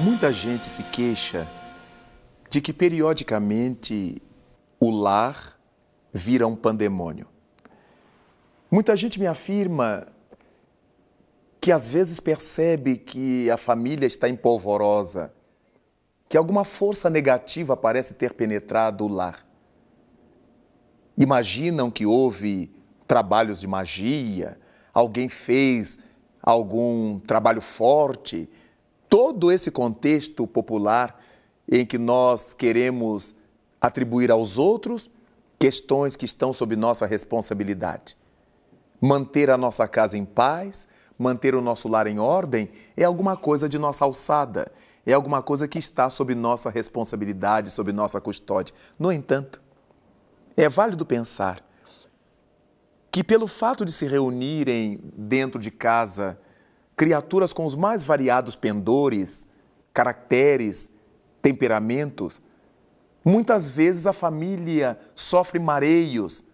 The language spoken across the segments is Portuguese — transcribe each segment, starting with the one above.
Muita gente se queixa de que periodicamente o lar vira um pandemônio. Muita gente me afirma que às vezes percebe que a família está empolvorosa, que alguma força negativa parece ter penetrado o lar. Imaginam que houve trabalhos de magia, alguém fez algum trabalho forte. Todo esse contexto popular em que nós queremos atribuir aos outros questões que estão sob nossa responsabilidade. Manter a nossa casa em paz, manter o nosso lar em ordem é alguma coisa de nossa alçada, é alguma coisa que está sob nossa responsabilidade, sob nossa custódia. No entanto, é válido pensar que pelo fato de se reunirem dentro de casa criaturas com os mais variados pendores, caracteres, temperamentos, muitas vezes a família sofre mareios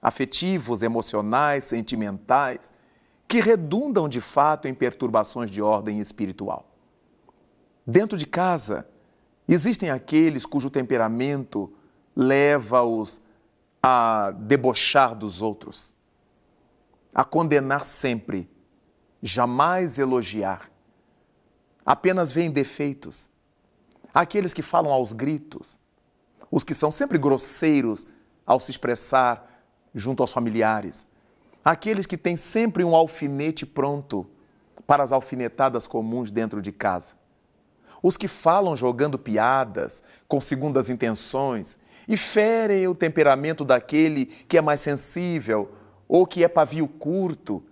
afetivos, emocionais, sentimentais, que redundam de fato em perturbações de ordem espiritual. Dentro de casa, existem aqueles cujo temperamento leva-os a debochar dos outros, a condenar sempre, jamais elogiar, apenas veem defeitos. Aqueles que falam aos gritos, os que são sempre grosseiros ao se expressar junto aos familiares, aqueles que têm sempre um alfinete pronto para as alfinetadas comuns dentro de casa, os que falam jogando piadas, com segundas intenções e ferem o temperamento daquele que é mais sensível ou que é pavio curto,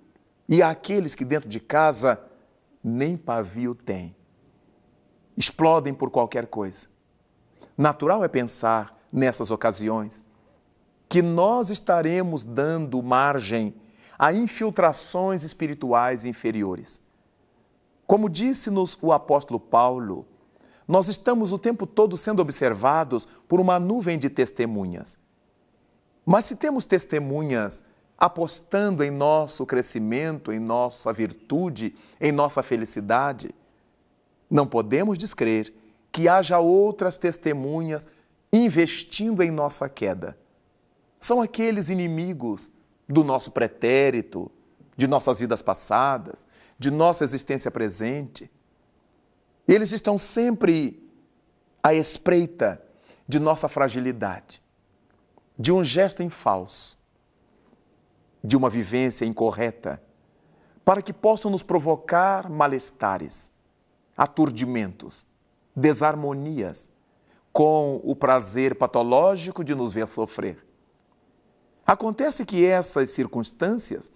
e aqueles que dentro de casa nem pavio têm. Explodem por qualquer coisa. Natural é pensar, nessas ocasiões, que nós estaremos dando margem a infiltrações espirituais inferiores. Como disse-nos o apóstolo Paulo, nós estamos o tempo todo sendo observados por uma nuvem de testemunhas. Mas se temos testemunhas apostando em nosso crescimento, em nossa virtude, em nossa felicidade, não podemos descrer que haja outras testemunhas investindo em nossa queda. São aqueles inimigos do nosso pretérito, de nossas vidas passadas, de nossa existência presente. Eles estão sempre à espreita de nossa fragilidade, de um gesto em falso, de uma vivência incorreta, para que possam nos provocar malestares, aturdimentos, desarmonias, com o prazer patológico de nos ver sofrer. Acontece que essas circunstâncias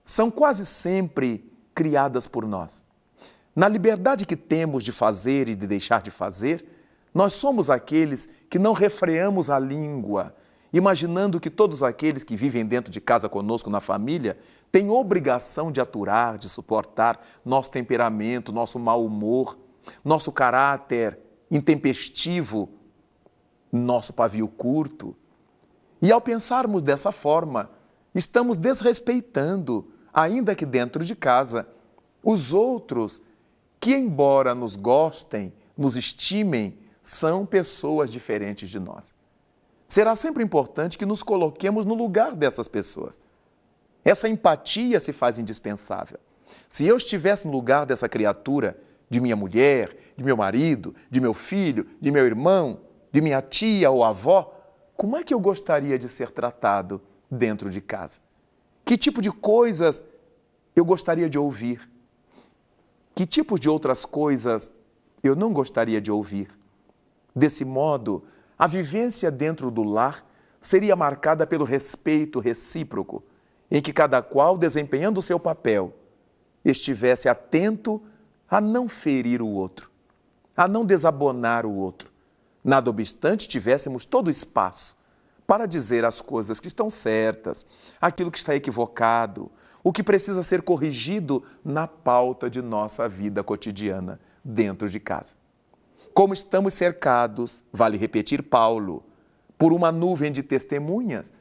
são quase sempre criadas por nós. Na liberdade que temos de fazer e de deixar de fazer, nós somos aqueles que não refreamos a língua, imaginando que todos aqueles que vivem dentro de casa conosco na família têm obrigação de aturar, de suportar nosso temperamento, nosso mau humor, nosso caráter intempestivo, nosso pavio curto. E ao pensarmos dessa forma, estamos desrespeitando, ainda que dentro de casa, os outros que, embora nos gostem, nos estimem, são pessoas diferentes de nós. Será sempre importante que nos coloquemos no lugar dessas pessoas. Essa empatia se faz indispensável. Se eu estivesse no lugar dessa criatura, de minha mulher, de meu marido, de meu filho, de meu irmão, de minha tia ou avó, como é que eu gostaria de ser tratado dentro de casa? Que tipo de coisas eu gostaria de ouvir? Que tipos de outras coisas eu não gostaria de ouvir? Desse modo, a vivência dentro do lar seria marcada pelo respeito recíproco, em que cada qual, desempenhando o seu papel, estivesse atento a não ferir o outro. a não desabonar o outro. Nada obstante, tivéssemos todo o espaço para dizer as coisas que estão certas, aquilo que está equivocado, o que precisa ser corrigido na pauta de nossa vida cotidiana dentro de casa. Como estamos cercados, vale repetir Paulo, por uma nuvem de testemunhas,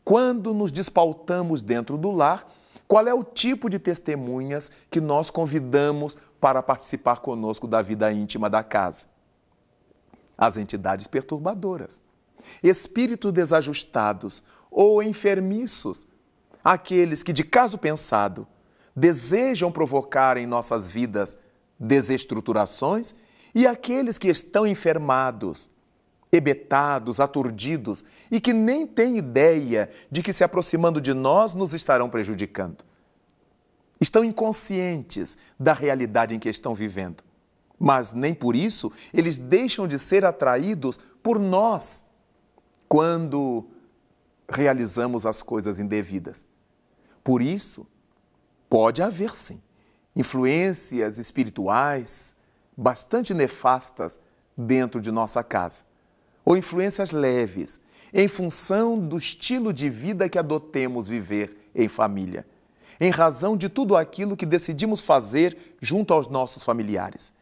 quando nos despautamos dentro do lar, qual é o tipo de testemunhas que nós convidamos para participar conosco da vida íntima da casa? As entidades perturbadoras, espíritos desajustados ou enfermiços, aqueles que, de caso pensado, desejam provocar em nossas vidas desestruturações e aqueles que estão enfermados, hebetados, aturdidos e que nem têm ideia de que se aproximando de nós nos estarão prejudicando. Estão inconscientes da realidade em que estão vivendo, mas nem por isso eles deixam de ser atraídos por nós quando realizamos as coisas indevidas. Por isso, pode haver sim influências espirituais bastante nefastas dentro de nossa casa, ou influências leves, em função do estilo de vida que adotemos viver em família, em razão de tudo aquilo que decidimos fazer junto aos nossos familiares.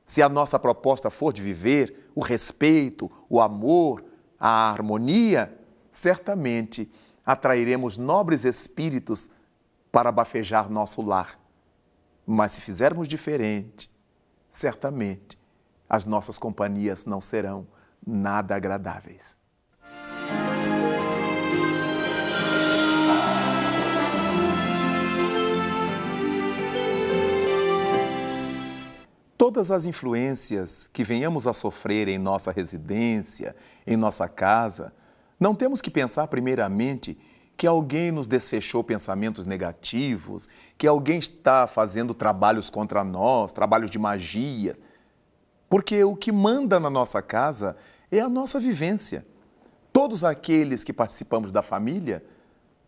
Se a nossa proposta for de viver o respeito, o amor, a harmonia, certamente atrairemos nobres espíritos para bafejar nosso lar. Mas se fizermos diferente, certamente as nossas companhias não serão nada agradáveis. Todas as influências que venhamos a sofrer em nossa residência, em nossa casa, não temos que pensar primeiramente que alguém nos desfechou pensamentos negativos, que alguém está fazendo trabalhos contra nós, trabalhos de magia, porque o que manda na nossa casa é a nossa vivência. Todos aqueles que participamos da família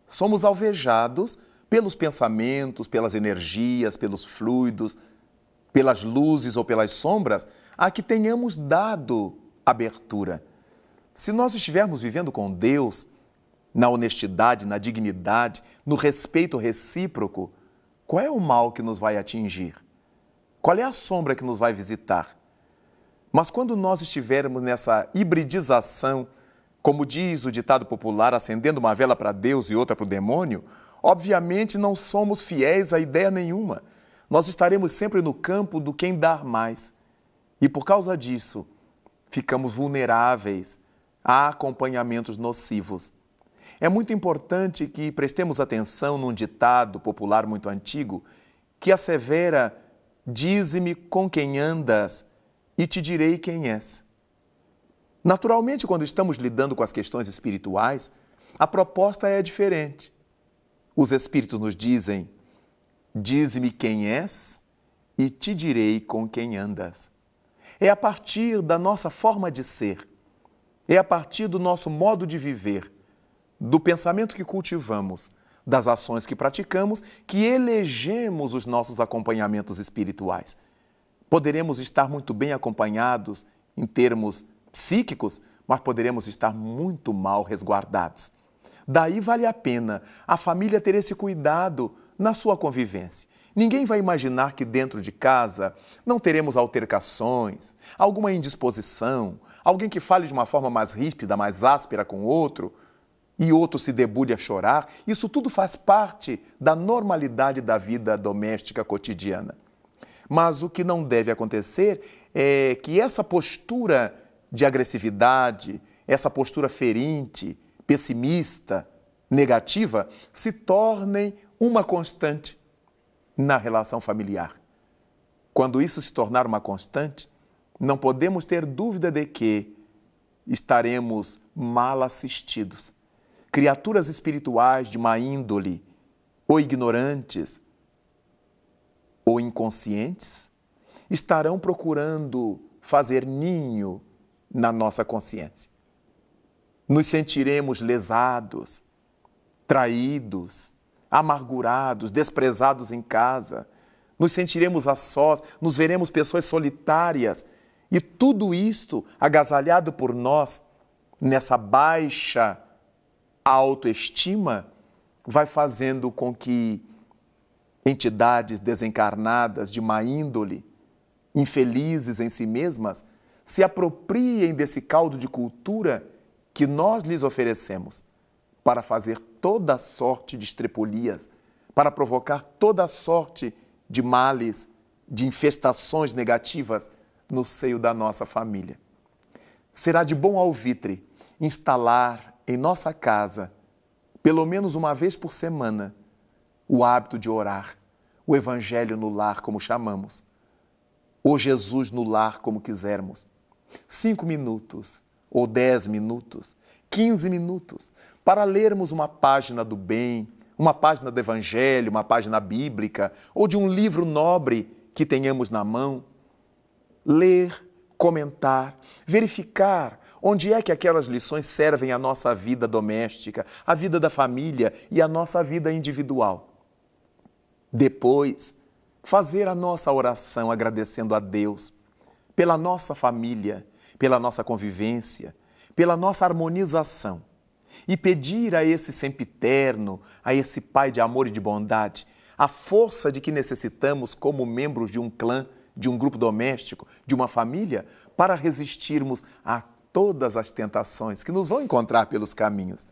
somos alvejados pelos pensamentos, pelas energias, pelos fluidos, pelas luzes ou pelas sombras a que tenhamos dado abertura. Se nós estivermos vivendo com Deus, na honestidade, na dignidade, no respeito recíproco, qual é o mal que nos vai atingir? Qual é a sombra que nos vai visitar? Mas quando nós estivermos nessa hibridização, como diz o ditado popular, acendendo uma vela para Deus e outra para o demônio, obviamente não somos fiéis a ideia nenhuma. Nós estaremos sempre no campo do quem dar mais. E por causa disso, ficamos vulneráveis a acompanhamentos nocivos. É muito importante que prestemos atenção num ditado popular muito antigo que assevera: dize-me com quem andas e te direi quem és. Naturalmente, quando estamos lidando com as questões espirituais, a proposta é diferente. Os espíritos nos dizem: dize-me quem és e te direi com quem andas. É a partir da nossa forma de ser, é a partir do nosso modo de viver, do pensamento que cultivamos, das ações que praticamos, que elegemos os nossos acompanhamentos espirituais. Poderemos estar muito bem acompanhados em termos psíquicos, mas poderemos estar muito mal resguardados. Daí vale a pena a família ter esse cuidado na sua convivência. Ninguém vai imaginar que dentro de casa não teremos altercações, alguma indisposição, alguém que fale de uma forma mais ríspida, mais áspera com o outro, e outro se debulhe a chorar. Isso tudo faz parte da normalidade da vida doméstica cotidiana. Mas o que não deve acontecer é que essa postura de agressividade, essa postura ferinte, pessimista, negativa, se tornem uma constante na relação familiar. Quando isso se tornar uma constante, não podemos ter dúvida de que estaremos mal assistidos. Criaturas espirituais de má índole, ou ignorantes, ou inconscientes, estarão procurando fazer ninho na nossa consciência. Nos sentiremos lesados, traídos, amargurados, desprezados em casa. Nos sentiremos a sós, nos veremos pessoas solitárias E tudo isto, agasalhado por nós, nessa baixa autoestima, vai fazendo com que entidades desencarnadas de má índole, infelizes em si mesmas, se apropriem desse caldo de cultura que nós lhes oferecemos para fazer toda sorte de estrepolias, para provocar toda sorte de males, de infestações negativas no seio da nossa família. Será de bom alvitre instalar em nossa casa, pelo menos uma vez por semana, o hábito de orar, o Evangelho no lar, como chamamos, ou Jesus no lar, como quisermos. 5 minutos, ou 10 minutos, 15 minutos, para lermos uma página do bem, uma página do Evangelho, uma página bíblica, ou de um livro nobre que tenhamos na mão. Ler, comentar, verificar onde é que aquelas lições servem à nossa vida doméstica, à vida da família e à nossa vida individual. Depois, fazer a nossa oração agradecendo a Deus pela nossa família, pela nossa convivência, pela nossa harmonização e pedir a esse sempiterno, a esse Pai de amor e de bondade, a força de que necessitamos como membros de um clã, de um grupo doméstico, de uma família, para resistirmos a todas as tentações que nos vão encontrar pelos caminhos.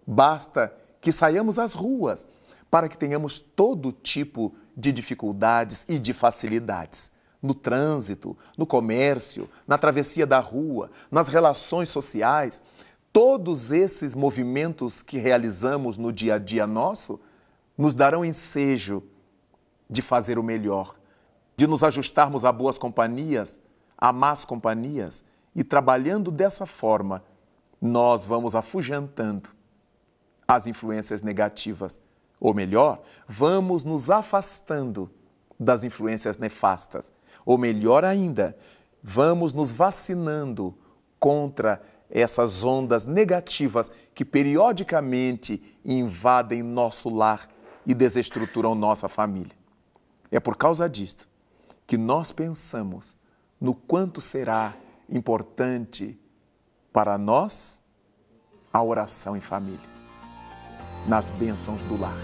Basta que saiamos às ruas para que tenhamos todo tipo de dificuldades e de facilidades. No trânsito, no comércio, na travessia da rua, nas relações sociais, todos esses movimentos que realizamos no dia a dia nosso nos darão ensejo de fazer o melhor, de nos ajustarmos a boas companhias, a más companhias, e trabalhando dessa forma, nós vamos afugentando as influências negativas. Ou melhor, vamos nos afastando das influências nefastas. Ou melhor ainda, vamos nos vacinando contra essas ondas negativas que periodicamente invadem nosso lar e desestruturam nossa família. É por causa disto que nós pensamos no quanto será importante para nós a oração em família, nas bênçãos do lar.